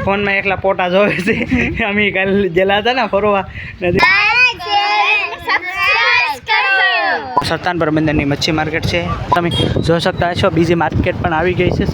ફોનમાં એકલા પોટા જોવે છે અમે કાલે જેલા હતા ને ફરવા સત્તાનપર બંદરની મચ્છી માર્કેટ છે તમે જોઈ શકતા છો બીજી માર્કેટ પણ આવી ગઈ છે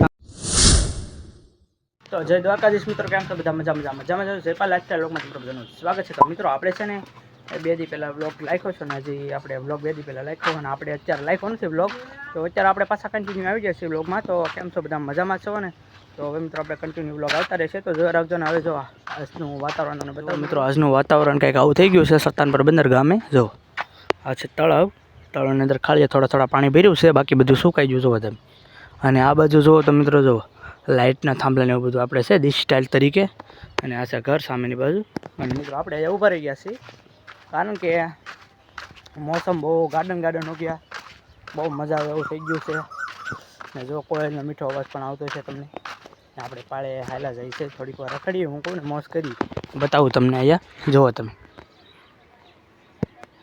તો જય દ્વારકાધીશ મિત્રો કેમ છો બધા મજામાં જયપાલ લાઈફસ્ટાઈલ વ્લોગમાં તમારું બધાનું સ્વાગત છે તો મિત્રો આપણે છે ને 2 દી પહેલાં વ્લોગ લાખ્યો છે ને હજી આપણે વ્લોગ 2 દી પહેલાં લાખ્યો અને આપણે અત્યારે લાખ્યો નથી વ્લોગ તો અત્યારે આપણે પાછા કન્ટિન્યુ આવી ગયા છીએ વ્લોગમાં તો કેમ છો બધા મજામાં છો ને તો હવે મિત્રો આપણે કન્ટિન્યુ વ્લોગ આવતા રહેશે તો જોઈ રાખજો ને હવે જો આજનું વાતાવરણ તમને બતાવો મિત્રો આજનું વાતાવરણ કંઈક આવું થઈ ગયું છે સત્તાનપર બંદર ગામે જો આ છે તળાવની અંદર ખાલી થોડા પાણી ભર્યું છે બાકી બધું સુકાઈ ગયું છે તમે અને આ બાજુ જુઓ તો મિત્રો જુઓ લાઇટના થાંભલાને એવું બધું આપણે છે દિશ સ્ટાઇલ તરીકે અને આ છે ઘર સામેની બાજુ અને મિત્રો આપણે અહીંયા ઊભા રહી ગયા છીએ કારણ કે મોસમ બહુ ગાર્ડન હો ગયા બહુ મજા આવે એવું થઈ ગયું છે ને જો કોયલનો મીઠો અવાજ પણ આવતો છે તમને આપણે પાળે હાલા જાય છે થોડીક વાર રખડીએ હું કહું ને મોજ કરી બતાવું તમને અહીંયા જુઓ તમે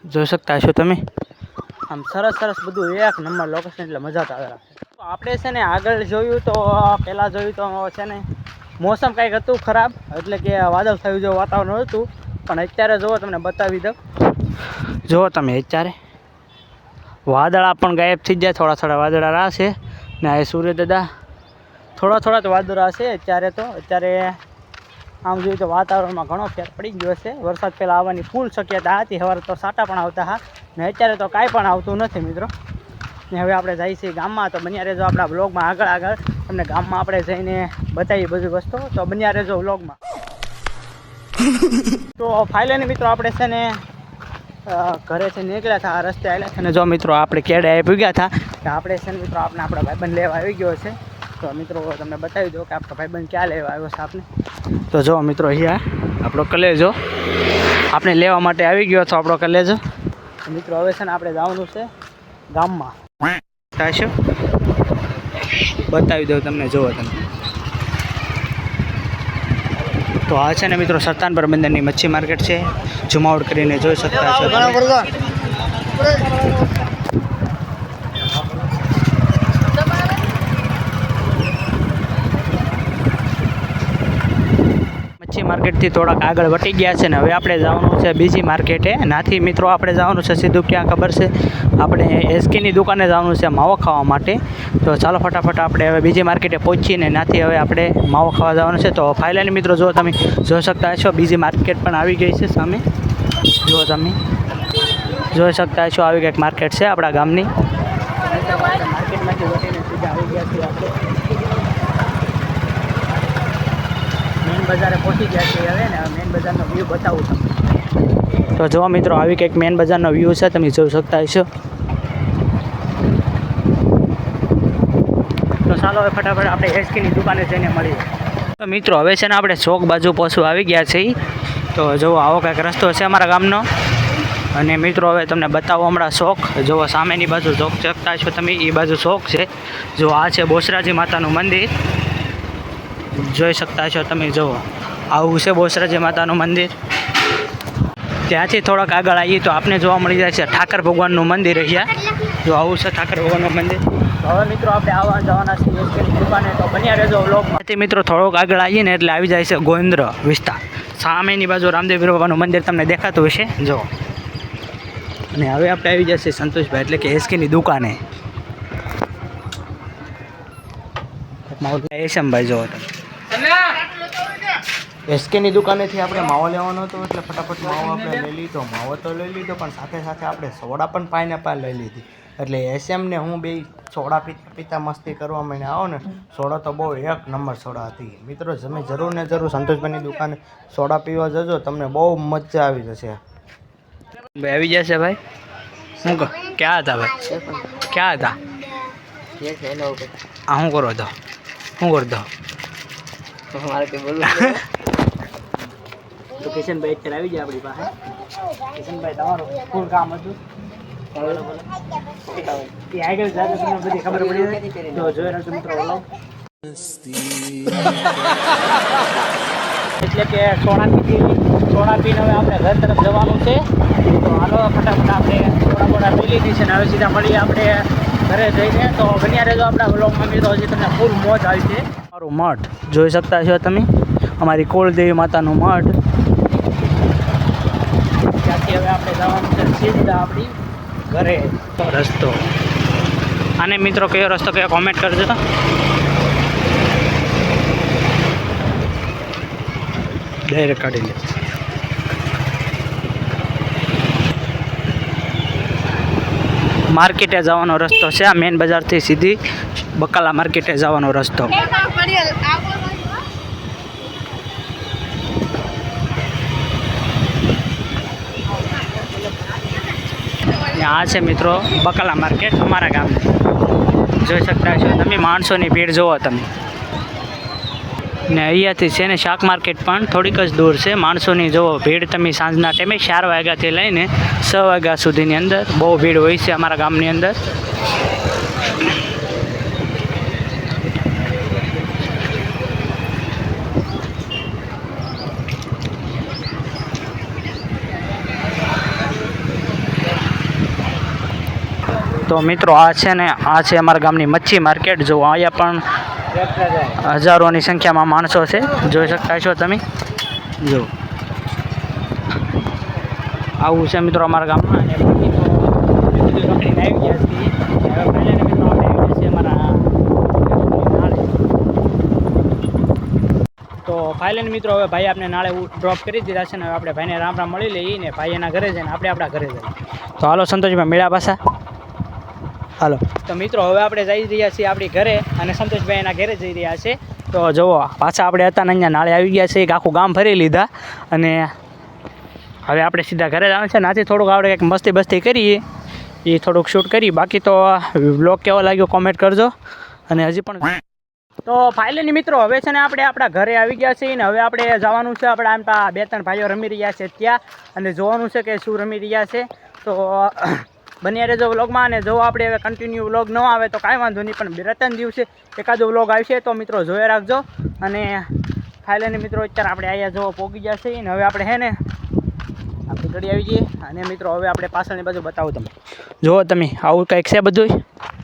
જોઈ શકતા છો તમે આમ સરસ બધું એક નંબર લોકેશન એટલે મજા તો આવે રાખે તો આપણે છે ને આગળ જોયું તો પહેલાં જોયું તો છે ને મોસમ કંઈક હતું ખરાબ એટલે કે વાદળ થયું જેવું વાતાવરણ હતું પણ અત્યારે જુઓ તમને બતાવી દઉં જુઓ તમે અત્યારે વાદળા પણ ગાયબ થઈ જાય થોડા વાદળા રહેશે ને આ સૂર્ય દાદા થોડા તો વાદળા છે અત્યારે આમ જોઈએ તો વાતાવરણમાં ઘણો ફેર પડી ગયો છે વરસાદ પહેલાં આવવાની ફૂલ શક્યતા હતી સવારે તો સાટા પણ આવતા હા ને અત્યારે તો કાંઈ પણ આવતું નથી મિત્રો ને હવે આપણે જઈએ છીએ ગામમાં તો બન્યા રહેજો આપણા વ્લોગમાં આગળ તમને ગામમાં આપણે જઈને બતાવીએ બધી વસ્તુ તો બન્યા રહેજો વ્લોગમાં તો ફાઇનલી મિત્રો આપણે છે ને ઘરેથી નીકળ્યા હતા આ રસ્તે આવ્યા અને જો મિત્રો આપણે કેડે આવી ગયા હતા કે આપણે છે ને મિત્રો આપણા ભાઈબંધ લેવા આવી ગયો છે તો મિત્રો તમને બતાવી દો કે આપણો ભાઈબંધ ક્યાં લેવા આવ્યો છે આપણે તો જો મિત્રો અહીંયા આપણો કલેજો આપણે લેવા માટે આવી ગયો હતો આપણો કલેજો મિત્રો હવે છે ને આપણે જવાનું છે ગામમાં થશે બતાવી દઉં તમને જુઓ તમે તો આ છે ને મિત્રો સત્તાનપર બંદરની મચ્છી માર્કેટ છે જુમાવડ કરીને જોઈ શકતા છો માર્કેટથી થોડાક આગળ વટી ગયા છે ને હવે આપણે જવાનું છે બીજી માર્કેટે નાથી મિત્રો આપણે જવાનું છે સીધું ક્યાં ખબર છે આપણે એસકેની દુકાને જવાનું છે માવો ખાવા માટે તો ચાલો ફટાફટ આપણે હવે બીજી માર્કેટે પહોંચીને નાથી હવે આપણે માવો ખાવા જવાનું છે તો ફાઇનલી મિત્રો જો તમે જોઈ શકતા છો બીજી માર્કેટ પણ આવી ગઈ છે સામે જો તમે જોઈ શકતા છો આવી કંઈક માર્કેટ છે આપણા ગામની માર્કેટમાંથી વટીને સીધા આવી ગયા છીએ આપણે બજારે પહોંચી ગયા છે હવે ને મેન બજારનો વ્યૂ બતાવું તમને તો જો મિત્રો આવી કંઈક મેન બજારનો વ્યૂ છે તમે જોઈ શકતા હશો તો ચાલો હવે ફટાફટ આપણે એસકેની દુકાને જઈને મળીએ તો મિત્રો હવે છે ને આપણે ચોક બાજુ પહોંચવા આવી ગયા છીએ તો જુઓ આવો કંઈક રસ્તો છે અમારા ગામનો અને મિત્રો હવે તમને બતાવો હમણાં ચોક જુઓ સામેની બાજુ ચોક શકતા છો તમે એ બાજુ ચોક છે જો આ છે બોસરાજી માતાનું મંદિર જોઈ શકતા છો તમે જુઓ આવું છે બોસરાજી માતાનું મંદિર ત્યાંથી થોડાક આગળ આવીએ તો આપણે જોવા મળી જાય છે ઠાકર ભગવાનનું મંદિર અહીંયા જો આવું છે ઠાકર ભગવાનનું મંદિર હવે મિત્રો આપણે આવવા જવાના છીએ એસકેની દુકાને તો બન્યા રહેજો વ્લોગમાં મિત્રો થોડોક આગળ આવીએ ને એટલે આવી જાય છે ગોવિંદ્ર વિસ્તાર સામેની બાજુ રામદેવ ભગવાનનું મંદિર તમને દેખાતું હશે જો અને હવે આપણે આવી જશે સંતોષભાઈ એટલે કે એસકેની દુકાને એશમભાઈ જો તમે એસકેની દુકાનેથી આપણે માવો લેવાનો હતો એટલે ફટાફટ માવો આપણે લઈ લીધો માવો તો લઈ લીધો પણ સાથે આપણે સોડા પણ પાઇનેપલ લઈ લીધી એટલે એસએમને હું બે સોડા પીતા મસ્તી કરવા માંડ્યા આવો ને સોડા તો બહુ એક નંબર સોડા હતી મિત્રો તમે જરૂર ને જરૂર સંતોષભાઈની દુકાને સોડા પીવા જજો તમને બહુ મજા આવી જશે ભાઈ આવી જશે ભાઈ શું કહો ક્યાં હતા ભાઈ ક્યાં હતા આ શું કરો તો શું કરતો મારે કંઈ બોલવું તો કિશનભાઈ અત્યારે આવી જાય આપણી પાસે કિશનભાઈ તમારું ફૂલ કામ હતું એ આગળ જાતે તમને બધી ખબર પડી તો જોઈ રહ્યો મિત્રો વ્લોગ એટલે કે સોડા પીને હવે આપણે ઘર તરફ જવાનું છે તો હાલો ફટાફટ આપણે સોડા પી લીધી છે ને હવે સીધા મળીએ આપણે ઘરે જઈને તો બન્યા રહેજો આપણા વ્લોગમાં મિત્રો હજી તમને ફૂલ મોજ આવી છે મારું મઠ જોઈ શકતા છો તમે અમારી કુળદેવી માતાનું મઠ. ત્યાંથી હવે આપણે જવાનું છે સીધા આપણી ઘરે. રસ્તો આને મિત્રો કયો રસ્તો કયો કોમેન્ટ કરજો. ડાયરેક્ટ કાઢી લે. માર્કેટે જવાનો રસ્તો છે આ મેન બજારથી સીધી બકાલા માર્કેટે જવાનો રસ્તો. આ છે મિત્રો બકાલા માર્કેટ અમારા ગામનું. જોઈ શકતા છો તમે માણસોની ભીડ જુઓ તમે. ને અહીંયાથી છે ને શાક માર્કેટ પણ થોડીક જ દૂર છે. માણસોની જુઓ ભીડ તમે સાંજના ટાઈમે 4 વાગ્યાથી લઈને 6 વાગ્યા સુધીની અંદર બહુ ભીડ હોય છે અમારા ગામની અંદર. તો મિત્રો આ છે ને આ છે અમારા ગામની મચ્છી માર્કેટ. જો અહીંયા પણ હજારોની સંખ્યામાં માણસો છે. જોઈ શકતા છો તમે. જો આવું છે મિત્રો અમારા ગામમાં. અને બાકી તો બધું પકડીને આવી ગયા છીએ. હવે ફાઇનલી મિત્રો આપણે આવી ગયા છીએ અમારા નાળે. તો ફાઇનલી મિત્રો હવે ભાઈ આપણે નાળે ડ્રોપ કરી દીધા છે ને હવે આપણે ભાઈને રામ રામ મળી લઈએ ને ભાઈ એના ઘરે જઈને આપણે આપણા ઘરે જઈએ. તો હાલો સંતોષભાઈ મેળા પાછા હાલો. તો મિત્રો હવે આપણે જઈ રહ્યા છીએ આપણી ઘરે અને સંતોષભાઈ એના ઘરે જઈ રહ્યા છે. તો જુઓ પાછા આપણે હતા ને અહીંયા નાળે આવી ગયા છે. એક આખું ગામ ફરી લીધા અને હવે આપણે સીધા ઘરે જવાનું છે. નાથી થોડુંક આપણે કંઈક મસ્તી બસ્તી કરીએ એ થોડુંક શૂટ કરી. બાકી તો બ્લોગ કેવો લાગ્યો કોમેન્ટ કરજો. અને હજી પણ તો ફાઇનલી મિત્રો હવે છે ને આપણે આપણા ઘરે આવી ગયા છીએ ને હવે આપણે જવાનું છે. આપણે આમ 2-3 ભાઈઓ રમી રહ્યા છે ત્યાં અને જોવાનું છે કે શું રમી રહ્યા છે. તો બન્યા રહેજો વ્લોગમાં. અને જો આપણે હવે કન્ટિન્યુ વ્લોગ ન આવે તો કાંઈ વાંધો નહીં, પણ 2-3 દિવસે એકાદો વ્લોગ આવશે તો મિત્રો જોઈ રાખજો. અને ફાઇનલી મિત્રો અત્યારે આપણે અહીંયા જો પહોંચી ગયા છે ને હવે આપણે હે ને આપણી ગાડી આવી જઈએ. અને મિત્રો હવે આપણે પાછળની બાજુ બતાવું તમે. જુઓ તમે આવું કંઈક છે બધું.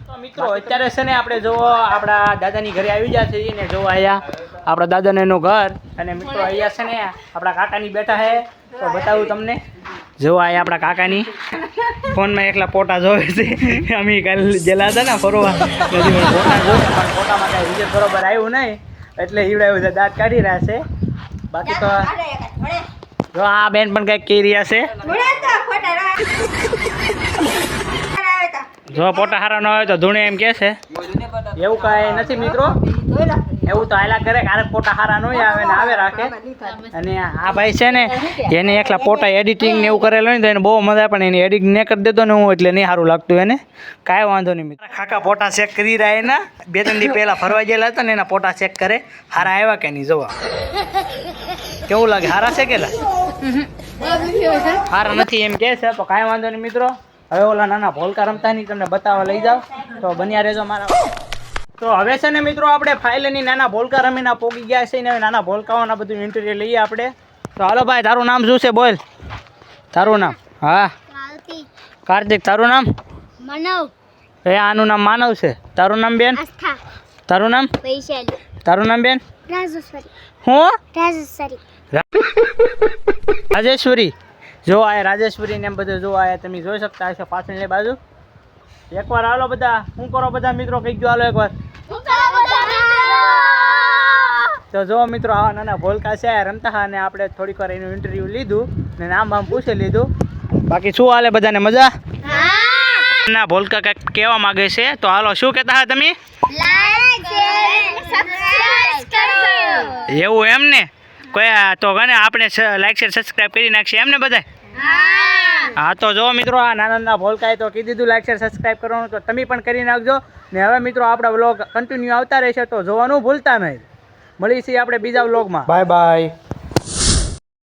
તો મિત્રો અત્યારે છે ને આપણે જો આપણા દાદાની ઘરે આવી ગયા છીએ ને જો અહીંયા આપણા દાદાને એનું ઘર. અને મિત્રો અહીંયા છે ને આપણા કાકાની બેઠા છે તો બતાવું તમને. જો અહીંયા આપણા કાકાની ફોનમાં એકલા ફોટા જોવે છે. અમે કાલે ગયેલા હતા ને ફરવા ફોટા જોવે પણ ફોટામાં કાંઈ રિઝલ્ટ બરોબર આવ્યું નહીં એટલે ઈવડાવ્યું છે. દાંત કાઢી રહ્યા છે. બાકી તો જો આ બેન પણ કંઈક કહી રહ્યા છે. જો ફોટા સારા ન હોય તો ધૂણે એમ કહે છે. એવું કાંઈ નથી મિત્રો, એવું તો આયલા કરે ક્યારેક ફોટા સારા ન આવે ને આવે રાખે. અને આ ભાઈ છે ને એને એકલા ફોટા એડિટિંગ ને એવું કરેલું હોય ને તો એને બહુ મજા પણ એની એડિટ ને કરી દેતો ને હું એટલે નહીં સારું લાગતું એને. કાંઈ વાંધો નહીં મિત્રો. ખાકા ફોટા ચેક કરી રહ્યા એના 2-3 દી પહેલાં ફરવા ગયેલા હતા ને એના ફોટા ચેક કરે સારા આવ્યા કે નહીં જોવા. કેવું લાગે સારા છે કેલા? સારા નથી એમ કહે છે તો કાંઈ વાંધો નહીં મિત્રો. હવે ઓલા નાના ભોલકા રમતા નહીં તમને બતાવવા લઈ જાઓ તો બન્યા રહેજો મારા. તો હવે છે ને મિત્રો આપણે ફાઇનલી નાના ભોલકા રમીને પોગી ગયા છે ને હવે નાના ભોલકાઓના બધું ઇન્ટરવ્યુ લઈએ આપણે. તો હાલો ભાઈ તારું નામ શું છે બોલ? તારું નામ? હા કાર્તિક. તારું નામ? માનવ. એ આનું નામ માનવ છે. તારું નામ બેન? તારું નામ? વૈશાલી. તારું નામ બેન? રાજેશ્વરી. હું? રાજેશ્વરી. રાજેશ્વરી. જો આ રાજેશ્વરી ને એમ બધું જો આયા તમે જોઈ શકતા હશો પાછળની બાજુ. એકવાર હાલો બધા. શું કરો બધા મિત્રો? કઈ ગયો હાલો એકવાર. તો જો મિત્રો આવા નાના ભોલકા છે રમતા હા ને આપણે થોડીક વાર એનું ઇન્ટરવ્યુ લીધું ને નામ પૂછી લીધું. બાકી શું હાલે બધાને મજા? ના ભોલકા કંઈક કહેવા માંગે છે તો હાલો શું કહેતા હા તમે? એવું એમ ને કોઈ તો ગણે આપણે લાઈક શેર સબસ્ક્રાઈબ કરી નાખીએ એમને બધા. હા તો જો મિત્રો આ નાના નાના ભોલકાએ તો કીધું દીધું લાઈક શેર સબસ્ક્રાઈબ કરવાનું તો તમે પણ કરી નાખજો. ને હવે મિત્રો આપણા વ્લોગ કન્ટિન્યુ આવતા રહેશે તો જોવાનું ભૂલતા નહીં. મળીએ છીએ આપણે બીજા વ્લોગમાં. Bye bye.